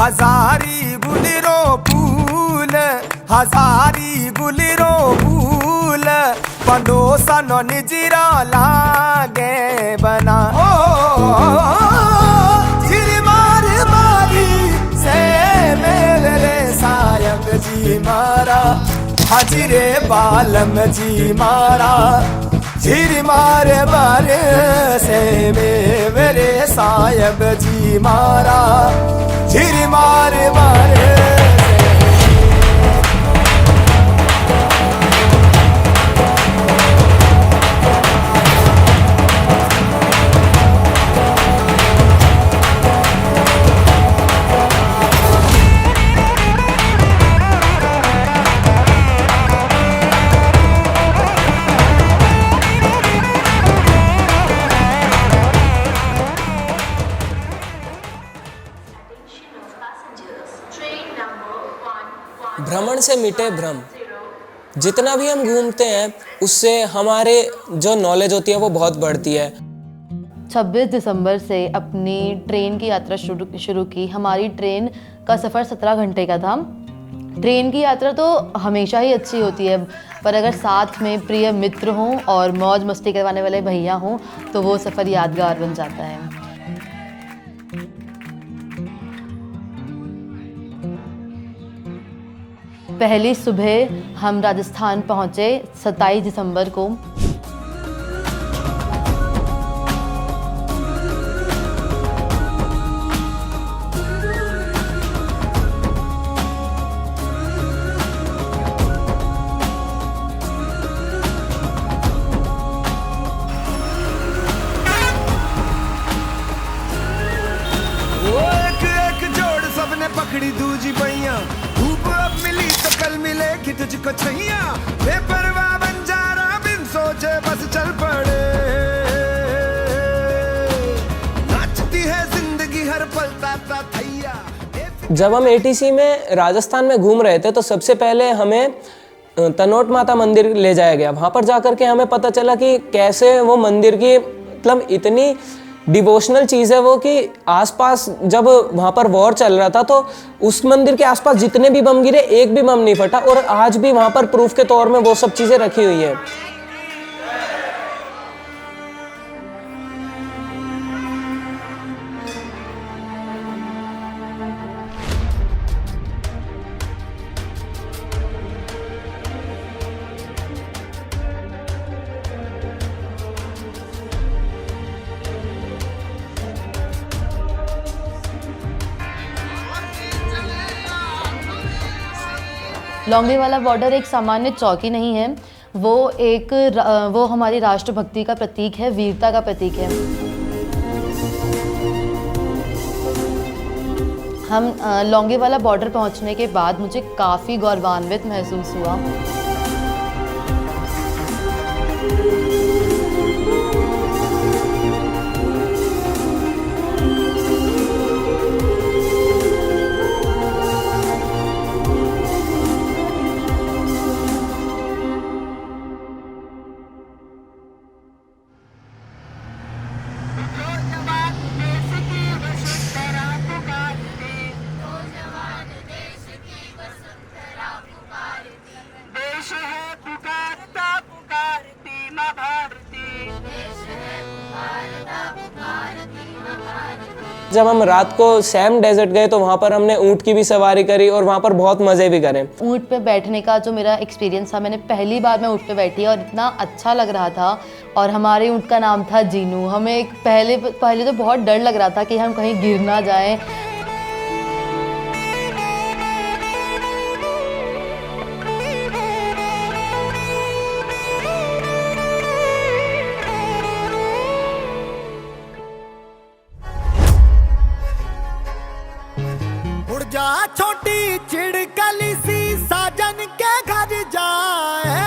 हजारी गुलरो फूल, हजारी गुलरो फूल, पड़ोसन निजरा लागे बना। ओ झिरमार मारी से मेरे सायब जी मारा, हजरे बालम जी मारा, झिर मार मारे से मेरे सायब जी मारा, झिर मार मारे। भ्रमण से मिटे भ्रम। जितना भी हम घूमते हैं उससे हमारे जो नॉलेज होती है वो बहुत बढ़ती है। 26 दिसंबर से अपनी ट्रेन की यात्रा शुरू की। हमारी ट्रेन का सफ़र 17 घंटे का था। ट्रेन की यात्रा तो हमेशा ही अच्छी होती है, पर अगर साथ में प्रिय मित्र हों और मौज मस्ती करवाने वाले भैया हों तो वो सफ़र यादगार बन जाता है। पहली सुबह हम राजस्थान पहुँचे 27 दिसंबर को। पकड़ी दूजी पैया, धूप अब मिली तो कल मिलेगी तुझको छैया, बेपरवाह बन जा रहा बिन सोचे बस चल पड़े, नाचती है जिंदगी हर पल ताता थैया। जब हम एटीसी में राजस्थान में घूम रहे थे तो सबसे पहले हमें तनोट माता मंदिर ले जाया गया। वहाँ पर जाकर के हमें पता चला कि कैसे वो मंदिर की मतलब इतनी डिवोशनल चीज़ है वो, कि आसपास जब वहाँ पर वॉर चल रहा था तो उस मंदिर के आसपास जितने भी बम गिरे एक भी बम नहीं फटा, और आज भी वहाँ पर प्रूफ के तौर में वो सब चीज़ें रखी हुई है। लॉन्गे वाला बॉर्डर एक सामान्य चौकी नहीं है, वो हमारी राष्ट्रभक्ति का प्रतीक है, वीरता का प्रतीक है। हम लॉन्गे वाला बॉर्डर पहुंचने के बाद मुझे काफ़ी गौरवान्वित महसूस हुआ। जब हम रात को सैम डेजर्ट गए तो वहाँ पर हमने ऊँट की भी सवारी करी और वहाँ पर बहुत मज़े भी करे। ऊँट पे बैठने का जो मेरा एक्सपीरियंस था, मैंने पहली बार मैं ऊँट पे बैठी और इतना अच्छा लग रहा था। और हमारे ऊँट का नाम था जीनू। हमें पहले तो बहुत डर लग रहा था कि हम कहीं गिर ना जाएं। जा छोटी चिड़कली सी साजन के घर जाए,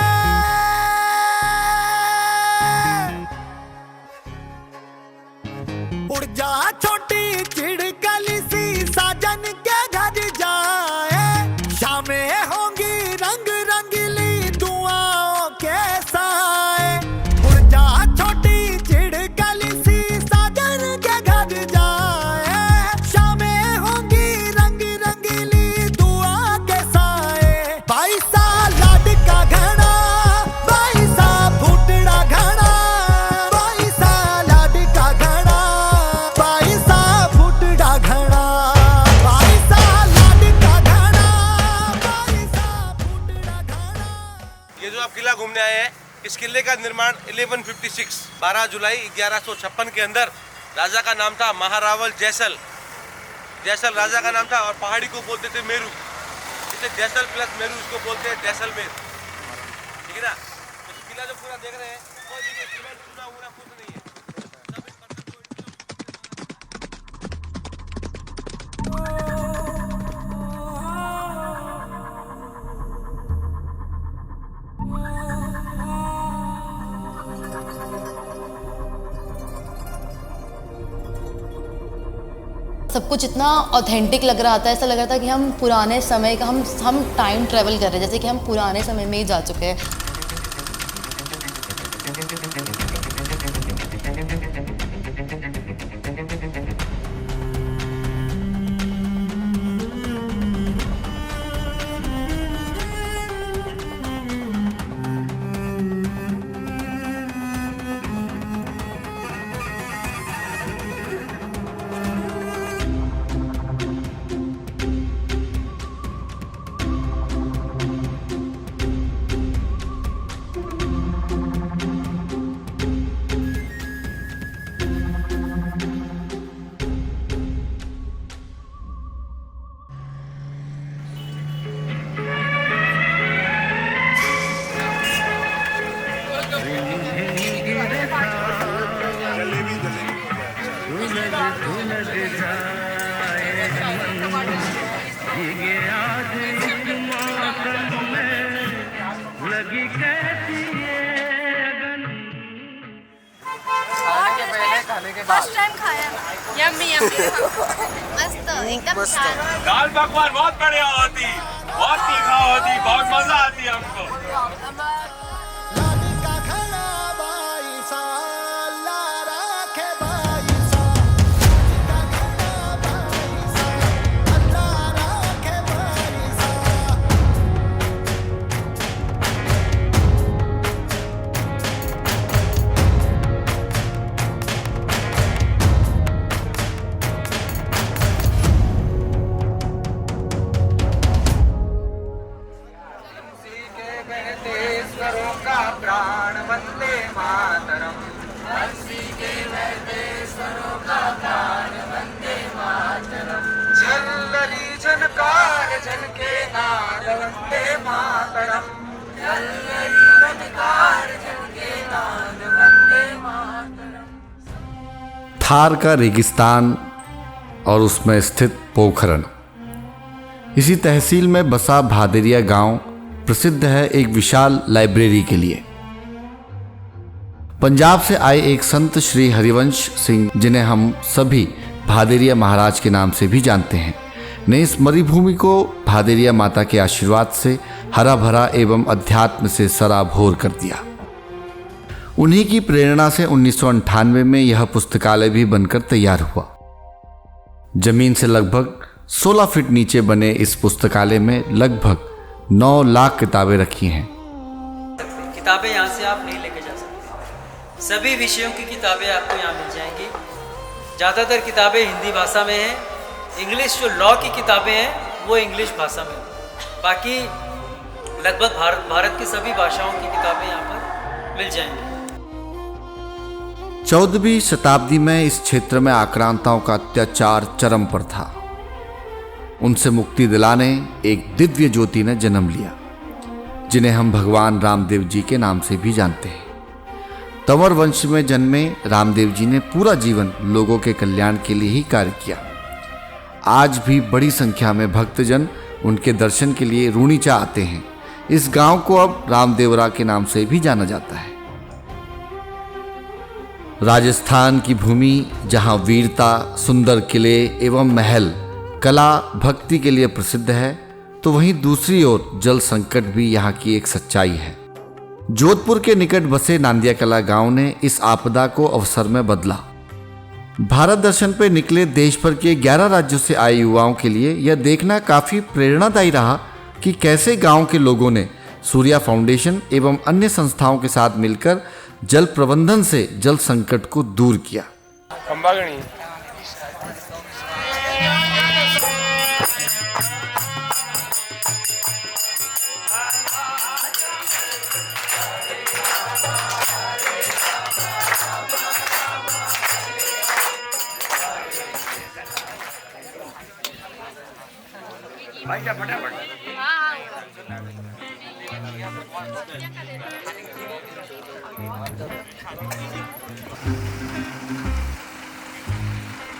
उड़ जा छोटी चिड़कली सी साजन के घर जाए, शामें होंगी रंग रंगीली दुआओं के साए। उड़ जा छोटी चिड़कली सी साजन के घर जाए, शामें होंगी रंग इस किले का निर्माण 1156 12 जुलाई 1156 के अंदर राजा का नाम था महारावल जैसल राजा का नाम था। और पहाड़ी को बोलते थे मेरू, इसलिए जैसल प्लस मेरू इसको बोलते हैं जैसलमेर। ठीक है ना। तो किला जो पूरा देख रहे हैं कोई भी सीमेंट चूना वूना कुछ नहीं है, सब इस पत्थर सब कुछ इतना ऑथेंटिक लग रहा था, ऐसा लग रहा था कि हम पुराने समय का हम टाइम ट्रेवल कर रहे हैं, जैसे कि हम पुराने समय में ही जा चुके हैं। फर्स्ट टाइम खाया यम्मी मस्त एकदम दाल पकवान बहुत बढ़िया होती, बहुत तीखा होती, बहुत मजा आती है हमको। थार का रेगिस्तान और उसमें स्थित पोखरण। इसी तहसील में बसा भादेरिया गांव प्रसिद्ध है एक विशाल लाइब्रेरी के लिए। पंजाब से आए एक संत श्री हरिवंश सिंह, जिन्हें हम सभी भादेरिया महाराज के नाम से भी जानते हैं, ने इस मरुभूमि को भादेरिया माता के आशीर्वाद से हरा भरा एवं अध्यात्म से सराबोर कर दिया। उन्हीं की प्रेरणा से 1998 में यह पुस्तकालय भी बनकर तैयार हुआ। जमीन से लगभग 16 फीट नीचे बने इस पुस्तकालय में लगभग 9 लाख किताबें रखी हैं। किताबें यहाँ से आप नहीं लेके जा सकते, सभी विषयों की किताबें आपको यहाँ मिल जाएंगी। ज़्यादातर किताबें हिंदी भाषा में हैं, इंग्लिश जो लॉ की किताबें हैं वो इंग्लिश भाषा में, बाकी लगभग भारत की सभी भाषाओं की किताबें यहाँ पर मिल जाएंगी। 14वीं शताब्दी में इस क्षेत्र में आक्रांताओं का अत्याचार चरम पर था। उनसे मुक्ति दिलाने एक दिव्य ज्योति ने जन्म लिया, जिन्हें हम भगवान रामदेव जी के नाम से भी जानते हैं। तंवर वंश में जन्मे रामदेव जी ने पूरा जीवन लोगों के कल्याण के लिए ही कार्य किया। आज भी बड़ी संख्या में भक्तजन उनके दर्शन के लिए रूणीचा आते हैं। इस गांव को अब रामदेवरा के नाम से भी जाना जाता है। राजस्थान की भूमि जहां वीरता, सुंदर किले एवं महल, कला, भक्ति के लिए प्रसिद्ध है, तो वहीं दूसरी ओर जल संकट भी यहाँ की एक सच्चाई है। जोधपुर के निकट बसे नांदिया कला गांव ने इस आपदा को अवसर में बदला। भारत दर्शन पर निकले देश भर के 11 राज्यों से आए युवाओं के लिए यह देखना काफी प्रेरणादायी रहा कि कैसे गांव के लोगों ने सूर्या फाउंडेशन एवं अन्य संस्थाओं के साथ मिलकर जल प्रबंधन से जल संकट को दूर किया।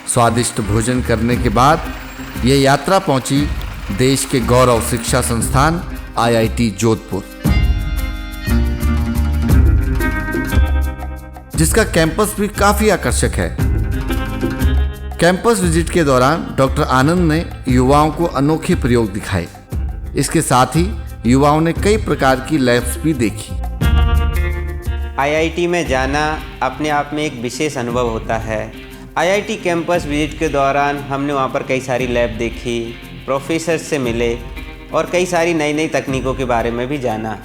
स्वादिष्ट भोजन करने के बाद यह यात्रा पहुंची देश के गौरव शिक्षा संस्थान IIT जोधपुर, जिसका कैंपस भी काफी आकर्षक है। कैंपस विजिट के दौरान डॉक्टर आनंद ने युवाओं को अनोखे प्रयोग दिखाए। इसके साथ ही युवाओं ने कई प्रकार की लैब्स भी देखी। IIT में जाना अपने आप में एक विशेष अनुभव होता है। IIT कैंपस विजिट के दौरान हमने वहाँ पर कई सारी लैब देखी, प्रोफेसर से मिले और कई सारी नई नई तकनीकों के बारे में भी जाना।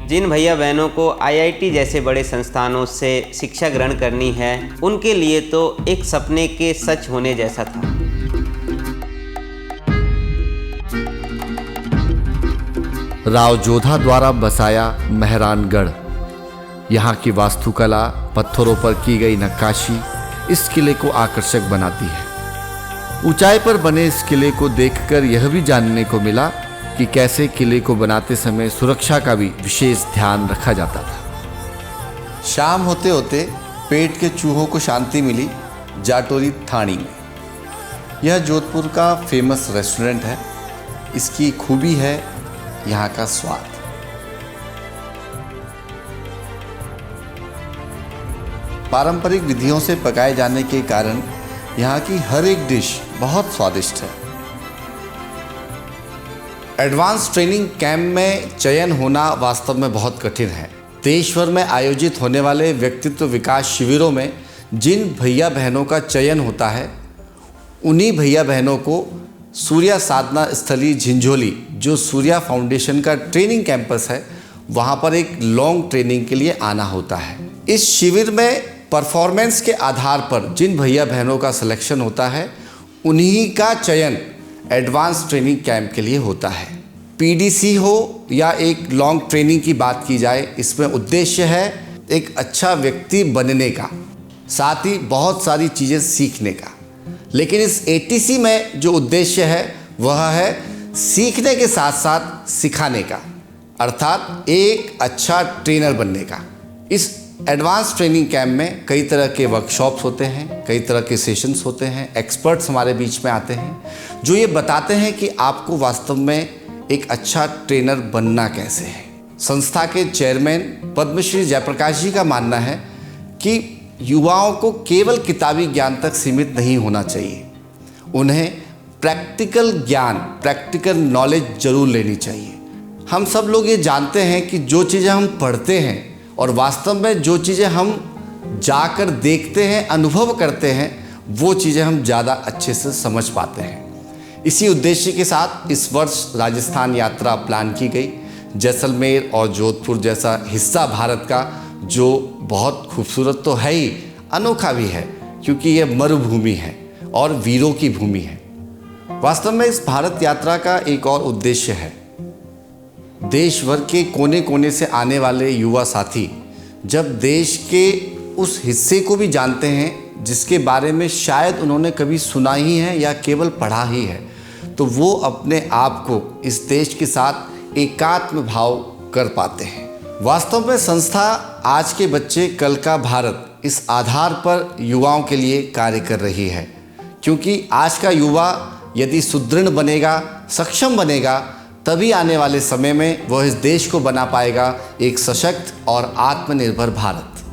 जिन भैया बहनों को IIT जैसे बड़े संस्थानों से शिक्षा ग्रहण करनी है, उनके लिए तो एक सपने के सच होने जैसा था। राव जोधा द्वारा बसाया मेहरानगढ़, यहाँ की वास्तुकला, पत्थरों पर की गई नक्काशी इस किले को आकर्षक बनाती है। ऊंचाई पर बने इस किले को देखकर यह भी जानने को मिला कि कैसे किले को बनाते समय सुरक्षा का भी विशेष ध्यान रखा जाता था। शाम होते होते पेट के चूहों को शांति मिली जाटोरी थानी में। यह जोधपुर का फेमस रेस्टोरेंट है। इसकी खूबी है यहाँ का स्वाद। पारंपरिक विधियों से पकाए जाने के कारण यहाँ की हर एक डिश बहुत स्वादिष्ट है। एडवांस ट्रेनिंग कैंप में चयन होना वास्तव में बहुत कठिन है। देश भर में आयोजित होने वाले व्यक्तित्व विकास शिविरों में जिन भैया बहनों का चयन होता है, उन्हीं भैया बहनों को सूर्या साधना स्थली झिंझोली, जो सूर्या फाउंडेशन का ट्रेनिंग कैंपस है, वहाँ पर एक लॉन्ग ट्रेनिंग के लिए आना होता है। इस शिविर में परफॉर्मेंस के आधार पर जिन भैया बहनों का सिलेक्शन होता है, उन्हीं का चयन एडवांस ट्रेनिंग कैंप के लिए होता है। PDC हो या एक लॉन्ग ट्रेनिंग की बात की जाए, इसमें उद्देश्य है एक अच्छा व्यक्ति बनने का, साथ ही बहुत सारी चीज़ें सीखने का। लेकिन इस ATC में जो उद्देश्य है वह है सीखने के साथ साथ सिखाने का, अर्थात एक अच्छा ट्रेनर बनने का। इस एडवांस ट्रेनिंग कैंप में कई तरह के वर्कशॉप्स होते हैं, कई तरह के सेशंस होते हैं। एक्सपर्ट्स हमारे बीच में आते हैं जो ये बताते हैं कि आपको वास्तव में एक अच्छा ट्रेनर बनना कैसे है। संस्था के चेयरमैन पद्मश्री जयप्रकाश जी का मानना है कि युवाओं को केवल किताबी ज्ञान तक सीमित नहीं होना चाहिए, उन्हें प्रैक्टिकल ज्ञान, प्रैक्टिकल नॉलेज जरूर लेनी चाहिए। हम सब लोग ये जानते हैं कि जो चीज़ें हम पढ़ते हैं और वास्तव में जो चीज़ें हम जाकर देखते हैं, अनुभव करते हैं, वो चीज़ें हम ज़्यादा अच्छे से समझ पाते हैं। इसी उद्देश्य के साथ इस वर्ष राजस्थान यात्रा प्लान की गई। जैसलमेर और जोधपुर जैसा हिस्सा भारत का, जो बहुत खूबसूरत तो है ही, अनोखा भी है, क्योंकि यह मरुभूमि है और वीरों की भूमि है। वास्तव में इस भारत यात्रा का एक और उद्देश्य है। देश भर के कोने कोने से आने वाले युवा साथी जब देश के उस हिस्से को भी जानते हैं जिसके बारे में शायद उन्होंने कभी सुना ही है या केवल पढ़ा ही है, तो वो अपने आप को इस देश के साथ एकात्म भाव कर पाते हैं। वास्तव में संस्था आज के बच्चे कल का भारत, इस आधार पर युवाओं के लिए कार्य कर रही है, क्योंकि आज का युवा यदि सुदृढ़ बनेगा, सक्षम बनेगा, तभी आने वाले समय में वह इस देश को बना पाएगा एक सशक्त और आत्मनिर्भर भारत।